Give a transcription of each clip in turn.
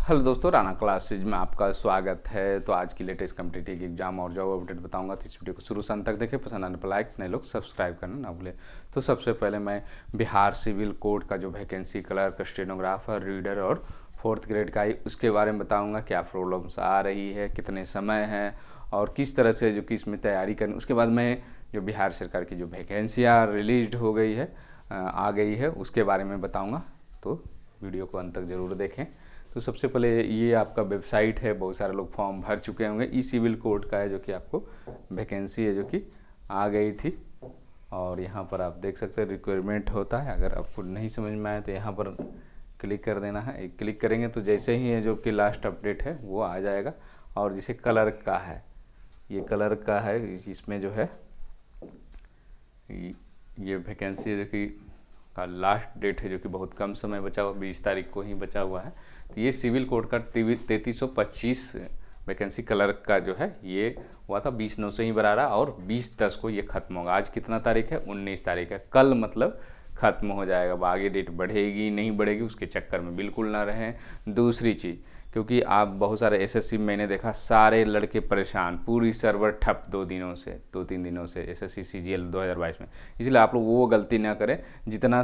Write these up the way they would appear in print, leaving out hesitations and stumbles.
Hello दोस्तों, Rana classes में आपका स्वागत है। तो आज की लेटेस्ट कॉम्पिटिटिव एग्जाम और जॉब अपडेट बताऊंगा, तो इस वीडियो को शुरू से अंत तक देखें। पसंद आने पर लाइक्स, नए लोग सब्सक्राइब करना ना भूलें। तो सबसे पहले मैं बिहार सिविल कोड का जो वैकेंसी क्लर्क, स्टेनोग्राफर, रीडर और 4th ग्रेड का आई उसके बारे में बताऊँगा। क्या प्रॉब्लम्स आ रही है, कितने समय है और किस तरह से जो कि इसमें तैयारी करनी। उसके बाद मैं जो बिहार सरकार की जो वैकेंसियाँ रिलीज हो गई है, आ गई है, उसके बारे में बताऊँगा। तो वीडियो को अंत तक ज़रूर देखें। तो सबसे पहले ये आपका वेबसाइट है, बहुत सारे लोग फॉर्म भर चुके होंगे। ई सिविल कोड का है जो कि आपको वैकेंसी है जो कि आ गई थी। और यहाँ पर आप देख सकते हैं रिक्वायरमेंट होता है। अगर आपको नहीं समझ में आए तो यहाँ पर क्लिक कर देना है। क्लिक करेंगे तो जैसे ही है जो कि लास्ट अपडेट है वो आ जाएगा। और जैसे कलर का है, ये कलर का है, इसमें जो है ये वैकेंसी है जो कि का लास्ट डेट है जो कि बहुत कम समय बचा हुआ, 20 तारीख को ही बचा हुआ है। तो ये सिविल कोड का 3325 वैकेंसी क्लर्क का जो है ये हुआ था। 20/9 से ही भरा रहा और 20/10 को ये खत्म होगा। आज कितना तारीख है? 19 तारीख है। कल मतलब ख़त्म हो जाएगा। अब आगे डेट बढ़ेगी नहीं बढ़ेगी उसके चक्कर में बिल्कुल ना रहें। दूसरी चीज़, क्योंकि आप बहुत सारे एसएससी में मैंने देखा सारे लड़के परेशान, पूरी सर्वर ठप 2-3 दिनों से एसएससी सीजीएल 2022 में। इसलिए आप लोग वो गलती ना करें। जितना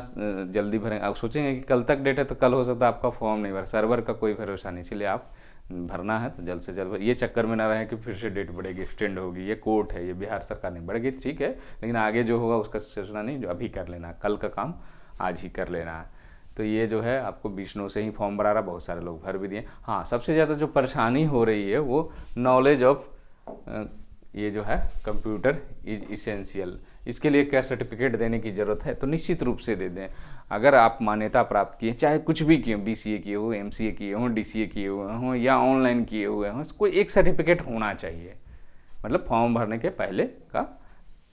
जल्दी भरें, आप सोचेंगे कि कल तक डेट है तो कल हो सकता है आपका फॉर्म नहीं भरा। सर्वर का कोई भरोसा नहीं, इसलिए आप भरना है तो जल्द से जल्द। ये चक्कर में ना रहें कि फिर से डेट बढ़ेगी, एक्सटेंड होगी। ये कोर्ट है, ये बिहार सरकार ने बढ़ गई ठीक है, लेकिन आगे जो होगा उसका सोचना नहीं, जो अभी कर लेना, कल का काम आज ही कर लेना है। तो ये जो है आपको 20/9 से ही फॉर्म भरा रहा, बहुत सारे लोग भर भी दिए। हाँ, सबसे ज़्यादा जो परेशानी हो रही है वो नॉलेज ऑफ ये जो है कंप्यूटर इज इसेंशियल, इसके लिए क्या सर्टिफिकेट देने की ज़रूरत है? तो निश्चित रूप से दे दें। अगर आप मान्यता प्राप्त किए, चाहे कुछ भी किए, बीसीए किए हो, एमसीए किए हों, डीसीए किए हुए हों या ऑनलाइन किए हुए हों, कोई एक सर्टिफिकेट होना चाहिए। मतलब फॉर्म भरने के पहले का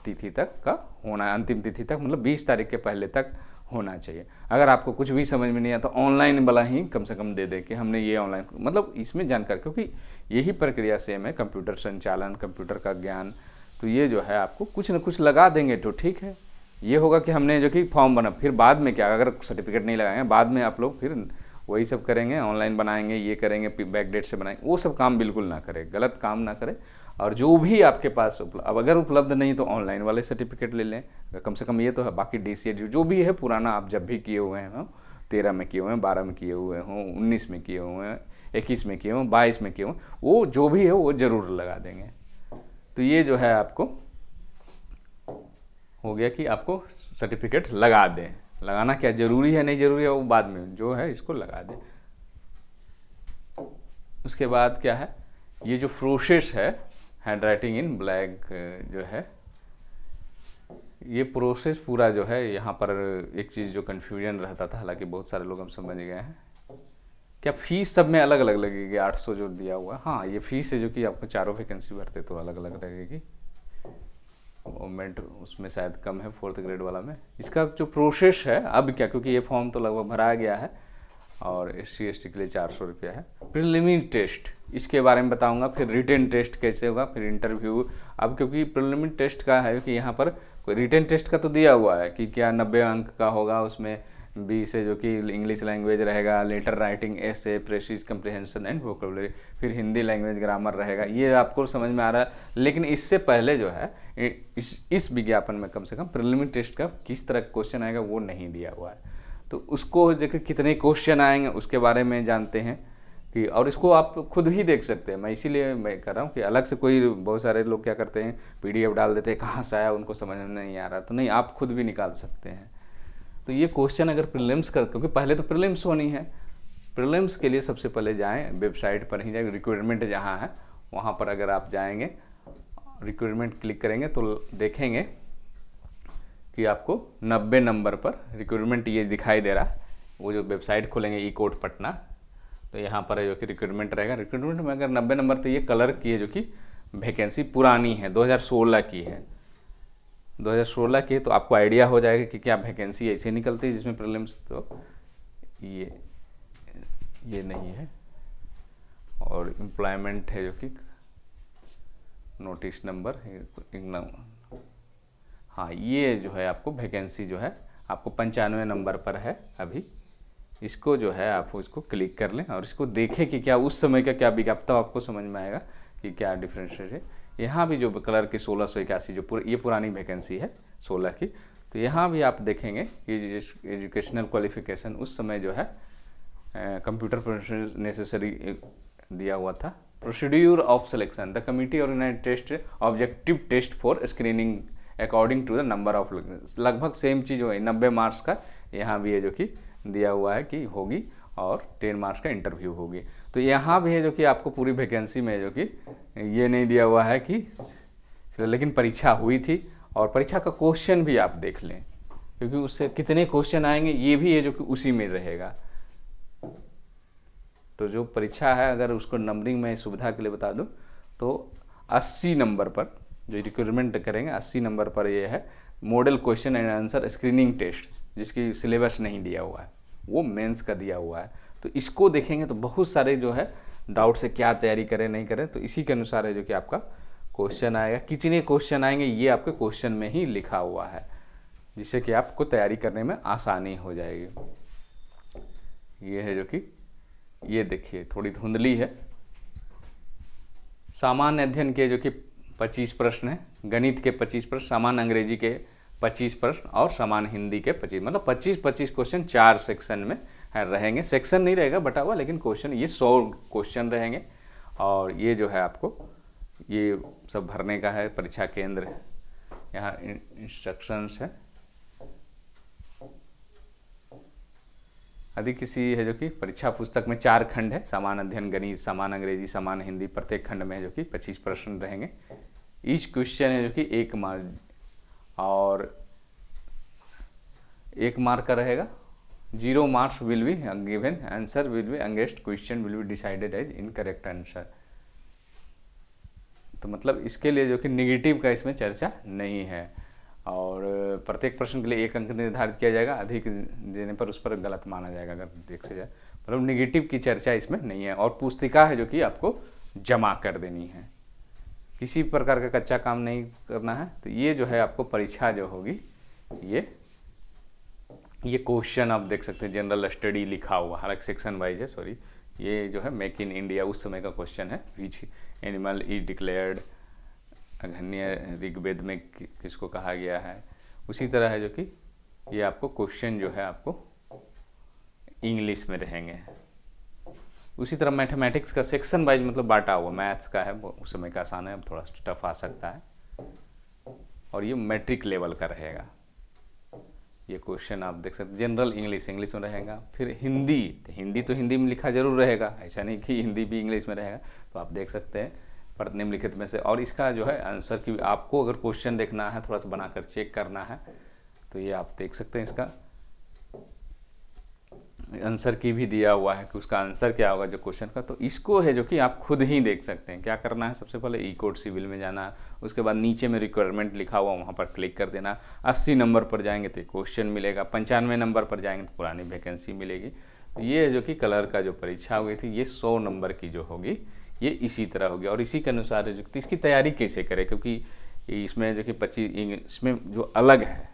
तिथि तक का होना, अंतिम तिथि तक, मतलब 20 तारीख के पहले तक होना चाहिए। अगर आपको कुछ भी समझ में नहीं आता, ऑनलाइन वाला ही कम से कम दे दे कि हमने ये ऑनलाइन, मतलब इसमें जानकारी, क्योंकि यही प्रक्रिया सेम है, कंप्यूटर संचालन, कंप्यूटर का ज्ञान। तो ये जो है आपको कुछ न कुछ लगा देंगे तो ठीक है। ये होगा कि हमने जो कि फॉर्म बना, फिर बाद में क्या, अगर सर्टिफिकेट नहीं लगाएंगे बाद में आप लोग फिर वही सब करेंगे, ऑनलाइन बनाएंगे, ये करेंगे, बैक डेट से बनाएंगे, वो सब काम बिल्कुल ना करें, गलत काम ना करें। और जो भी आपके पास अब अगर उपलब्ध नहीं तो ऑनलाइन वाले सर्टिफिकेट ले लें, कम से कम ये तो है। बाकी डीसीए जो भी है पुराना, आप जब भी किए हुए हैं, 13 में किए हुए हैं, 12 में किए हुए हों, 19 में किए हुए हैं, 21 में किए हों, 22 में किए हों, वो जो भी है वो ज़रूर लगा देंगे। तो ये जो है आपको हो गया कि आपको सर्टिफिकेट लगा दें। लगाना क्या ज़रूरी है नहीं ज़रूरी है वो बाद में, जो है इसको लगा दें। उसके बाद क्या है, ये जो प्रोसेस है हैंड राइटिंग इन ब्लैक जो है, ये प्रोसेस पूरा जो है, यहाँ पर एक चीज़ जो कन्फ्यूजन रहता था, हालांकि बहुत सारे लोग हम समझ गए हैं। क्या फीस सब में अलग अलग लगेगी? 800 जो दिया हुआ है, हाँ ये फीस है जो कि आपको चारों वैकेंसी भरते तो अलग अलग लगेगी। गवर्नमेंट उसमें शायद कम है 4th ग्रेड वाला में। इसका जो प्रोसेस है अब क्या, क्योंकि ये फॉर्म तो लगभग भरा गया है और SC ST के लिए 400 रुपया है। प्रिलिमिनरी टेस्ट, इसके बारे में बताऊंगा। फिर रिटन टेस्ट कैसे होगा, फिर इंटरव्यू। अब क्योंकि प्रिलिमिनरी टेस्ट का है कि यहाँ पर कोई रिटन टेस्ट का तो दिया हुआ है कि क्या 90 अंक का होगा, उसमें 20 है जो कि इंग्लिश लैंग्वेज रहेगा, लेटर राइटिंग, ऐसे, प्रेसिज कंप्रिहेंशन एंड वोकेबलरी, फिर हिंदी लैंग्वेज ग्रामर रहेगा। ये आपको समझ में आ रहा है। लेकिन इससे पहले जो है इस विज्ञापन में कम से कम प्रिलिमिनरी टेस्ट का किस तरह क्वेश्चन आएगा वो नहीं दिया हुआ है। तो उसको जैसे कितने क्वेश्चन आएंगे उसके बारे में जानते हैं कि, और इसको आप खुद ही देख सकते हैं। मैं इसीलिए मैं कर रहा हूँ कि अलग से कोई, बहुत सारे लोग क्या करते हैं PDF डाल देते हैं, कहाँ से आया उनको समझ में नहीं आ रहा, तो नहीं, आप खुद भी निकाल सकते हैं। तो ये क्वेश्चन अगर प्रीलिम्स का, क्योंकि पहले तो प्रीलिम्स होनी है, प्रीलिम्स के लिए सबसे पहले जाएँ वेबसाइट पर ही जाए, रिक्वायरमेंट जहाँ है वहाँ पर अगर आप जाएंगे, रिक्वायरमेंट क्लिक करेंगे तो देखेंगे कि आपको 90 नंबर पर रिक्वायरमेंट ये दिखाई दे रहा है। वो जो वेबसाइट खोलेंगे ई कोड पटना, तो यहाँ पर है जो कि रिक्वायरमेंट रहेगा। रिक्वायरमेंट में अगर 90 नंबर, तो ये क्लर्क की है जो कि वैकेंसी पुरानी है, 2016 की है। 2016 की, तो आपको आइडिया हो जाएगा कि क्या वैकेंसी ऐसे निकलती है जिसमें प्रीलिम्स, तो ये नहीं है। और एम्प्लॉयमेंट है जो कि नोटिस नंबर, हाँ ये जो है आपको वैकेंसी जो है आपको 95 नंबर पर है अभी इसको जो है आप इसको क्लिक कर लें और इसको देखें कि क्या उस समय का क्या विज्ञापन, आपको समझ में आएगा कि क्या डिफरेंस है। यहाँ भी जो कलर की 1681 जो ये पुरानी वैकेंसी है 16 की, तो यहाँ भी आप देखेंगे कि एजुकेशनल क्वालिफिकेशन उस समय जो है कंप्यूटर नेसेसरी दिया हुआ था। Procedure of selection, the committee organise test objective test for screening according to the number of, लगभग सेम चीज़ हो है, 90 मार्क्स का यहाँ भी है जो कि दिया हुआ है कि होगी, और 10 मार्क्स का इंटरव्यू होगी। तो यहाँ भी है जो कि आपको पूरी वैकेंसी में जो कि ये नहीं दिया हुआ है कि, लेकिन परीक्षा हुई थी, और परीक्षा का क्वेश्चन भी आप देख लें, क्योंकि उससे कितने क्वेश्चन आएंगे ये भी है जो कि उसी में रहेगा। तो जो परीक्षा है, अगर उसको नंबरिंग में सुविधा के लिए बता दूं, तो 80 नंबर पर जो रिक्वायरमेंट करेंगे, 80 नंबर पर ये है model question and answer screening test, जिसकी सिलेबस नहीं दिया हुआ है, वो मेंस का दिया हुआ है। तो इसको देखेंगे तो बहुत सारे जो है डाउट से क्या तैयारी करें नहीं करें, तो इसी के अनुसार है जो कि आपका क्वेश्चन आएगा। कितने क्वेश्चन आएंगे ये आपके क्वेश्चन में ही लिखा हुआ है, जिससे कि आपको तैयारी करने में आसानी हो जाएगी। ये है जो कि ये देखिए थोड़ी धुंधली है। सामान्य अध्ययन के जो कि 25 प्रश्न है, गणित के 25 प्रश्न, सामान्य अंग्रेजी के 25 प्रश्न और सामान्य हिंदी के 25, मतलब 25 क्वेश्चन 4 सेक्शन में रहेंगे। सेक्शन नहीं रहेगा बटा हुआ, लेकिन क्वेश्चन ये 100 क्वेश्चन रहेंगे। और ये जो है आपको ये सब भरने का है, परीक्षा केंद्र यहाँ इंस्ट्रक्शंस है। यदि किसी है जो कि परीक्षा पुस्तक में 4 खंड है, सामान्य अध्ययन, गणित, सामान्य अंग्रेजी, सामान्य हिंदी, प्रत्येक खंड में है जो कि 25 प्रश्न रहेंगे। ईच क्वेश्चन है जो कि 1 मार्क और 1 मार्क का रहेगा। 0 marks will be given, answer will be against question will be decided as incorrect answer. तो मतलब इसके लिए जो कि निगेटिव का इसमें चर्चा नहीं है, और प्रत्येक प्रश्न के लिए 1 अंक निर्धारित किया जाएगा, अधिक देने पर उस पर गलत माना जाएगा अगर देख से जाए, मतलब निगेटिव की चर्चा इसमें नहीं है। और पुस्तिका है जो कि आपको जमा कर देनी है, किसी प्रकार का कच्चा काम नहीं करना है। तो ये जो है आपको परीक्षा जो होगी, ये क्वेश्चन आप देख सकते हैं, जनरल स्टडी लिखा हुआ, हालांकि सेक्शन वाइज है, सॉरी। ये जो है मेक इन इंडिया उस समय का क्वेश्चन है, विच एनिमल इज डिक्लेयर्ड अघन्य ऋग्वेद में किसको कहा गया है। उसी तरह है जो कि ये आपको क्वेश्चन जो है आपको इंग्लिश में रहेंगे। उसी तरह मैथमेटिक्स का सेक्शन वाइज मतलब बांटा हुआ, मैथ्स का है उस समय का आसान है, अब थोड़ा टफ आ सकता है, और ये मैट्रिक लेवल का रहेगा। ये क्वेश्चन आप देख सकते, जनरल इंग्लिश में रहेगा। फिर हिंदी, तो हिंदी में लिखा जरूर रहेगा, ऐसा नहीं कि हिंदी भी इंग्लिश में रहेगा। तो आप देख सकते हैं पर निम्नलिखित में से, और इसका जो है आंसर की आपको अगर क्वेश्चन देखना है, थोड़ा सा बनाकर चेक करना है, तो ये आप देख सकते हैं। इसका आंसर की भी दिया हुआ है कि उसका आंसर क्या होगा जो क्वेश्चन का। तो इसको है जो कि आप खुद ही देख सकते हैं। क्या करना है, सबसे पहले ई कोड सिविल में जाना, उसके बाद नीचे में रिक्वायरमेंट लिखा हुआ वहाँ पर क्लिक कर देना। 80 नंबर पर जाएंगे तो क्वेश्चन मिलेगा, 95 नंबर पर जाएंगे तो पुरानी वैकेंसी मिलेगी। तो ये है जो कि कलर का जो परीक्षा हुई थी, ये 100 नंबर की जो होगी ये इसी तरह होगी। और इसी के अनुसार जो इसकी तैयारी कैसे करें, क्योंकि इसमें जो कि 25 इसमें जो अलग है,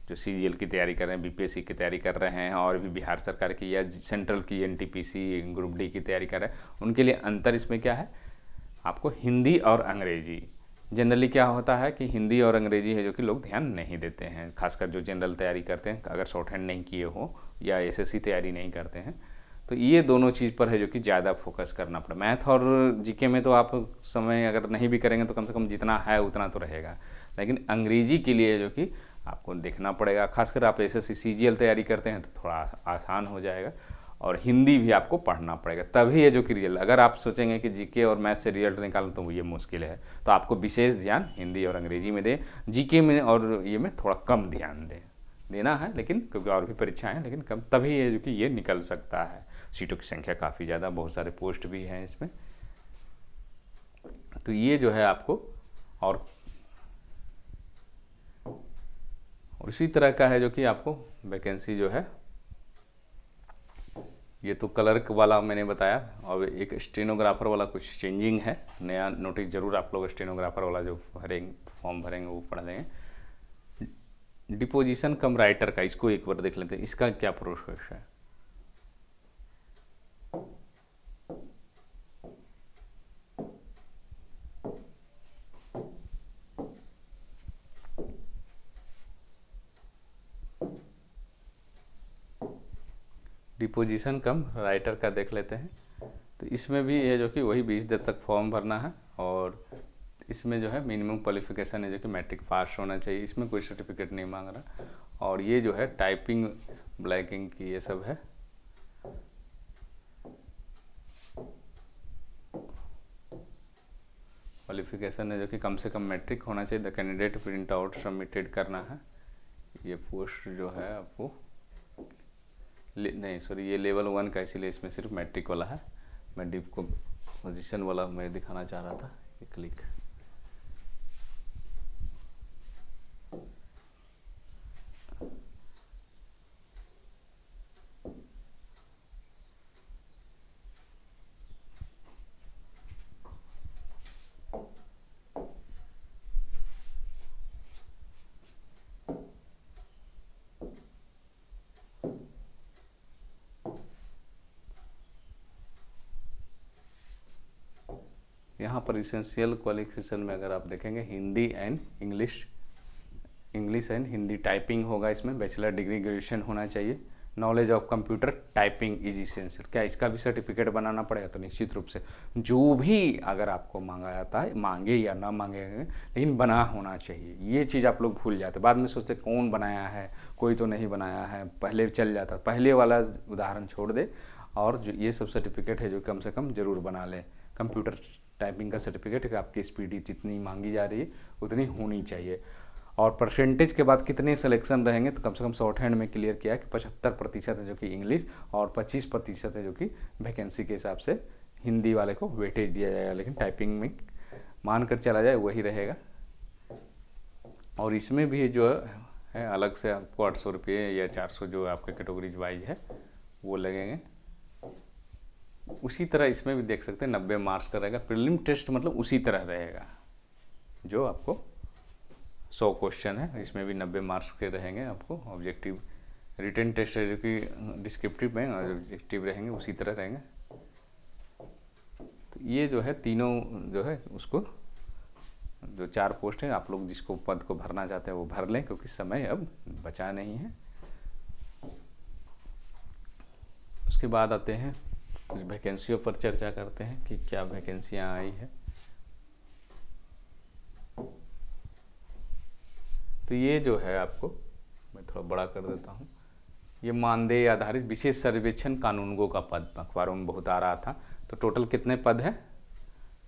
जो सीजीएल की तैयारी कर रहे हैं, बीपीएससी की तैयारी कर रहे हैं, और भी बिहार सरकार की या सेंट्रल की एनटीपीसी ग्रुप डी की तैयारी कर रहे हैं, उनके लिए अंतर इसमें क्या है, आपको हिंदी और अंग्रेजी। जनरली क्या होता है कि हिंदी और अंग्रेजी है जो कि लोग ध्यान नहीं देते हैं, खासकर जो जनरल तैयारी करते हैं, अगर शॉर्ट हैंड नहीं किए हो या एसएससी तैयारी नहीं करते हैं, तो ये दोनों चीज़ पर है जो कि ज़्यादा फोकस करना पड़ा। मैथ और जीके में तो आप समय अगर नहीं भी करेंगे तो कम से कम जितना है उतना तो रहेगा, लेकिन अंग्रेजी के लिए जो कि आपको देखना पड़ेगा, खासकर आप एसएससी सीजीएल तैयारी करते हैं तो थोड़ा आसान हो जाएगा। और हिंदी भी आपको पढ़ना पड़ेगा, तभी ये जो कि रिजल्ट, अगर आप सोचेंगे कि जीके और मैथ से रिजल्ट निकालना तो ये मुश्किल है। तो आपको विशेष ध्यान हिंदी और अंग्रेजी में दें, जीके में और ये में थोड़ा कम ध्यान देना है, लेकिन क्योंकि और भी परीक्षाएं हैं, लेकिन कम, तभी ये जो कि ये निकल सकता है। सीटों की संख्या काफ़ी ज़्यादा, बहुत सारे पोस्ट भी हैं इसमें। तो ये जो है आपको और इसी तरह का है जो कि आपको वैकेंसी जो है, ये तो क्लर्क वाला मैंने बताया, और एक स्टेनोग्राफर वाला कुछ चेंजिंग है, नया नोटिस जरूर आप लोग स्टेनोग्राफर वाला जो भरेंगे, फॉर्म भरेंगे वो पढ़ लेंगे। डिपोजिशन कम राइटर का, इसको एक बार देख लेते हैं, इसका क्या प्रोसेस है। डिपोजिशन कम राइटर का देख लेते हैं। तो इसमें भी है जो कि वही 20 दिन तक फॉर्म भरना है, और इसमें जो है मिनिमम क्वालिफिकेशन है जो कि मैट्रिक पास होना चाहिए, इसमें कोई सर्टिफिकेट नहीं मांग रहा। और ये जो है टाइपिंग ब्लैक इंक की ये सब है। क्वालिफिकेशन है जो कि कम से कम मैट्रिक होना चाहिए। The candidate print out submitted करना है। ये पोस्ट जो है आपको नहीं सॉरी ये लेवल 1 का, इसीलिए इसमें सिर्फ मैट्रिक वाला है। मैं डिप को पोजीशन वाला मैं दिखाना चाह रहा था। ये क्लिक यहाँ पर इसेंशियल क्वालिफिकेशन में अगर आप देखेंगे Hindi and English and Hindi typing होगा। इसमें बैचलर डिग्री ग्रेजुएशन होना चाहिए। Knowledge of computer typing is essential. क्या इसका भी सर्टिफिकेट बनाना पड़ेगा? तो निश्चित रूप से जो भी अगर आपको मांगा जाता है, मांगे या ना मांगे, लेकिन बना होना चाहिए। ये चीज़ आप लोग भूल जाते, बाद में सोचते कौन बनाया है, कोई तो नहीं बनाया है, पहले चल जाता। पहले वाला उदाहरण छोड़ दे, और जो ये सब सर्टिफिकेट है जो कम से कम ज़रूर बना लें। कंप्यूटर टाइपिंग का सर्टिफिकेट है कि आपकी स्पीड जितनी मांगी जा रही है उतनी होनी चाहिए। और परसेंटेज के बाद कितने सिलेक्शन रहेंगे, तो कम से कम शॉर्ट हैंड में क्लियर किया है कि 75% है जो कि इंग्लिश, और 25% है जो कि वैकेंसी के हिसाब से हिंदी वाले को वेटेज दिया जाएगा। लेकिन टाइपिंग में मान कर चला जाए वही रहेगा। और इसमें भी जो है अलग से आपको 800 रुपये या 400 जो आपके कैटेगरीज वाइज है वो लगेंगे। उसी तरह इसमें भी देख सकते हैं 90 मार्क्स का रहेगा। प्रीलिम टेस्ट मतलब उसी तरह रहेगा जो आपको 100 क्वेश्चन है, इसमें भी 90 मार्क्स के रहेंगे आपको। ऑब्जेक्टिव रिटन टेस्ट है जो कि डिस्क्रिप्टिव में, और ऑब्जेक्टिव रहेंगे उसी तरह रहेंगे। तो ये जो है तीनों जो है उसको जो 4 पोस्ट है, आप लोग जिसको पद को भरना चाहते हैं वो भर लें, क्योंकि समय अब बचा नहीं है। उसके बाद आते हैं कुछ वैकेंसियों पर चर्चा करते हैं कि क्या वैकेंसियां आई है। तो ये जो है आपको मैं थोड़ा बड़ा कर देता हूँ। ये मानदेय आधारित विशेष सर्वेक्षण कानूनगो का पद अखबारों में बहुत आ रहा था। तो टोटल कितने पद है?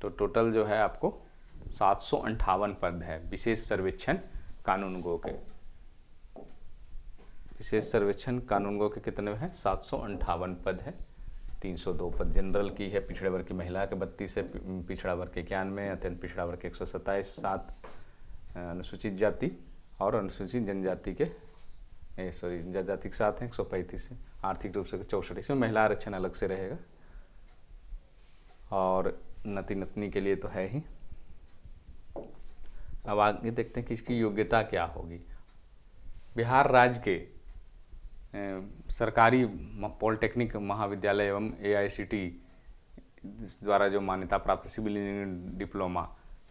तो टोटल जो है आपको 758 पद है विशेष सर्वेक्षण कानूनगो के। विशेष सर्वेक्षण कानूनगो के कितने हैं? 758 पद है। 302 पद जनरल की है, पिछड़े वर्ग की महिला के 32 है, पिछड़ा वर्ग के 91, अत्यंत पिछड़ा वर्ग के 127, 7 अनुसूचित जाति और अनुसूचित जनजाति के जनजाति के साथ हैं 135 है, आर्थिक रूप से 64। इसमें महिला आरक्षण अलग से रहेगा। और नती नतनी के लिए तो है ही। अब आगे देखते हैं कि इसकी योग्यता क्या होगी। बिहार राज्य के सरकारी पॉलिटेक्निक महाविद्यालय एवं AICTE द्वारा जो मान्यता प्राप्त सिविल इंजीनियरिंग डिप्लोमा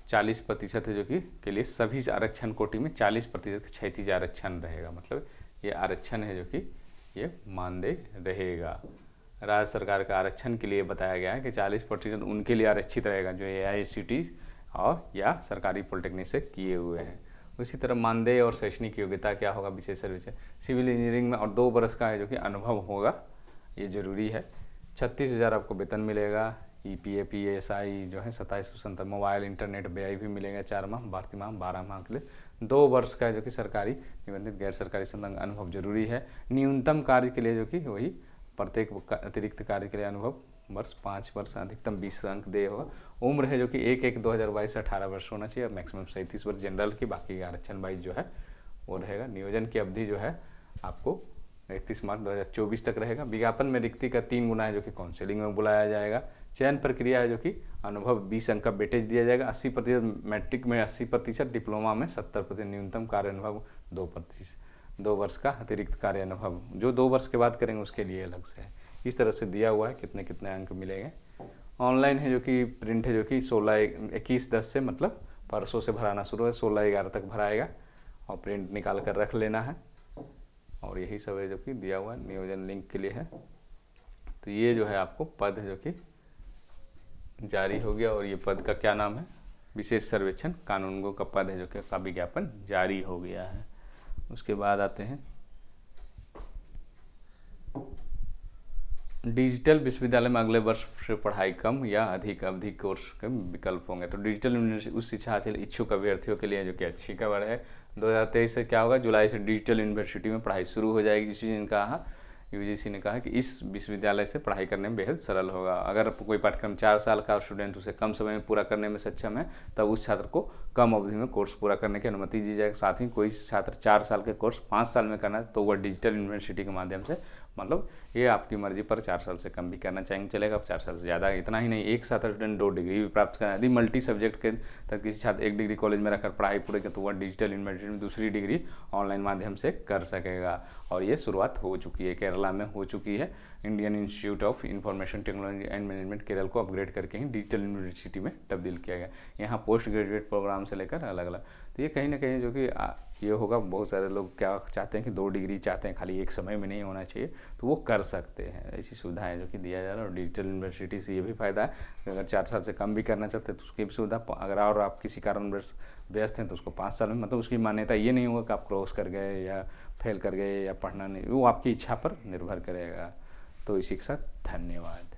40% है जो कि के लिए सभी आरक्षण कोटि में 40% का क्षैतिज आरक्षण रहेगा। मतलब ये आरक्षण है जो कि ये मानदेय रहेगा। राज्य सरकार का आरक्षण के लिए बताया गया है कि 40% उनके लिए आरक्षित रहेगा जो AICTE और या सरकारी पॉलिटेक्निक से किए हुए हैं। उसी तरह मानदेय और शैक्षणिक योग्यता क्या होगा? विशेष सर्विस सिविल इंजीनियरिंग में और 2 वर्ष का है जो कि अनुभव होगा, ये जरूरी है। 36,000 आपको वेतन मिलेगा। EPA PSI जो है 2770, मोबाइल इंटरनेट व्यय भी मिलेगा 4 माह, भारतीय माह 12 माह के लिए। 2 वर्ष का है जो कि सरकारी निबंधित गैर सरकारी संलग्न अनुभव जरूरी है। न्यूनतम कार्य के लिए जो कि वही प्रत्येक अतिरिक्त कार्य के लिए अनुभव वर्ष 5 वर्ष, अधिकतम 20 अंक दे होगा। उम्र है जो कि 1/1/2022 से 18 वर्ष होना चाहिए, मैक्सिमम 37 वर्ष जनरल की, बाकी आरक्षण वाइज जो है वो रहेगा। नियोजन की अवधि जो है आपको 31 मार्च 2024 तक रहेगा। विज्ञापन में रिक्ति का 3 गुना है जो कि काउंसिलिंग में बुलाया जाएगा। चयन प्रक्रिया है जो कि अनुभव 20 अंक का वेटेज दिया जाएगा। 80% मैट्रिक में, 80% डिप्लोमा में, 70% न्यूनतम कार्य अनुभव, 2 वर्ष का अतिरिक्त कार्य अनुभव जो 2 वर्ष के बाद करेंगे उसके लिए अलग से है। इस तरह से दिया हुआ है कितने कितने अंक मिलेंगे। ऑनलाइन है जो कि प्रिंट है जो कि 21/10 से मतलब परसों से भराना शुरू है, 16/11 तक भराएगा और प्रिंट निकाल कर रख लेना है। और यही सब है जो कि दिया हुआ है। नियोजन लिंक के लिए है। तो ये जो है आपको पद है जो कि जारी हो गया, और ये पद का क्या नाम है, विशेष सर्वेक्षण कानूनगो का पद है जो कि का विज्ञापन जारी हो गया है। उसके बाद आते हैं डिजिटल विश्वविद्यालय में अगले वर्ष से पढ़ाई कम या अधिक अवधि कोर्स के विकल्प होंगे। तो डिजिटल यूनिवर्सिटी उस शिक्षा हासिल इच्छुक अभ्यर्थियों के लिए जो कि अच्छी खबर है। 2023 से क्या होगा, जुलाई से डिजिटल यूनिवर्सिटी में पढ़ाई शुरू हो जाएगी। इसी ने कहा, यूजीसी ने कहा कि इस विश्वविद्यालय से पढ़ाई करने में बेहद सरल होगा। अगर कोई पाठ्यक्रम 4 साल का स्टूडेंट उसे कम समय में पूरा करने में सक्षम है, तब उस छात्र को कम अवधि में कोर्स पूरा करने की अनुमति दी जाएगी। साथ ही कोई छात्र 4 साल के कोर्स 5 साल में करना है तो वह डिजिटल यूनिवर्सिटी के माध्यम से, मतलब ये आपकी मर्जी पर 4 साल से कम भी करना चाहेंगे चलेगा, अब 4 साल से ज़्यादा। इतना ही नहीं, एक साथ स्टूडेंट 2 डिग्री भी प्राप्त करना। यदि मल्टी सब्जेक्ट के तक किसी छात्र 1 डिग्री कॉलेज में रखकर पढ़ाई पूरी कर तो वह डिजिटल यूनिवर्सिटी में दूसरी डिग्री ऑनलाइन माध्यम से कर सकेगा। और ये शुरुआत हो चुकी है, केरला में हो चुकी है। Indian institute of information technology and management Kerala को अपग्रेड करके ही डिजिटल यूनिवर्सिटी में तब्दील किया गया। यहाँ पोस्ट ग्रेजुएट प्रोग्राम से लेकर अलग अलग, तो ये कहीं ना कहीं जो कि ये होगा। बहुत सारे लोग क्या चाहते हैं कि 2 डिग्री चाहते हैं, खाली एक समय में नहीं होना चाहिए, तो वो कर सकते हैं। ऐसी सुविधाएं जो कि दिया जा रहा है। और डिजिटल यूनिवर्सिटी से ये भी फ़ायदा है कि अगर 4 साल से कम भी करना चाहते हैं तो उसकी भी सुविधा, अगर और आप किसी कारणवश व्यस्त हैं तो उसको 5 साल में, मतलब उसकी मान्यता ये नहीं होगा कि आप क्रॉस कर गए या फेल कर गए या पढ़ना नहीं, वो आपकी इच्छा पर निर्भर करेगा। तो इसी के साथ धन्यवाद।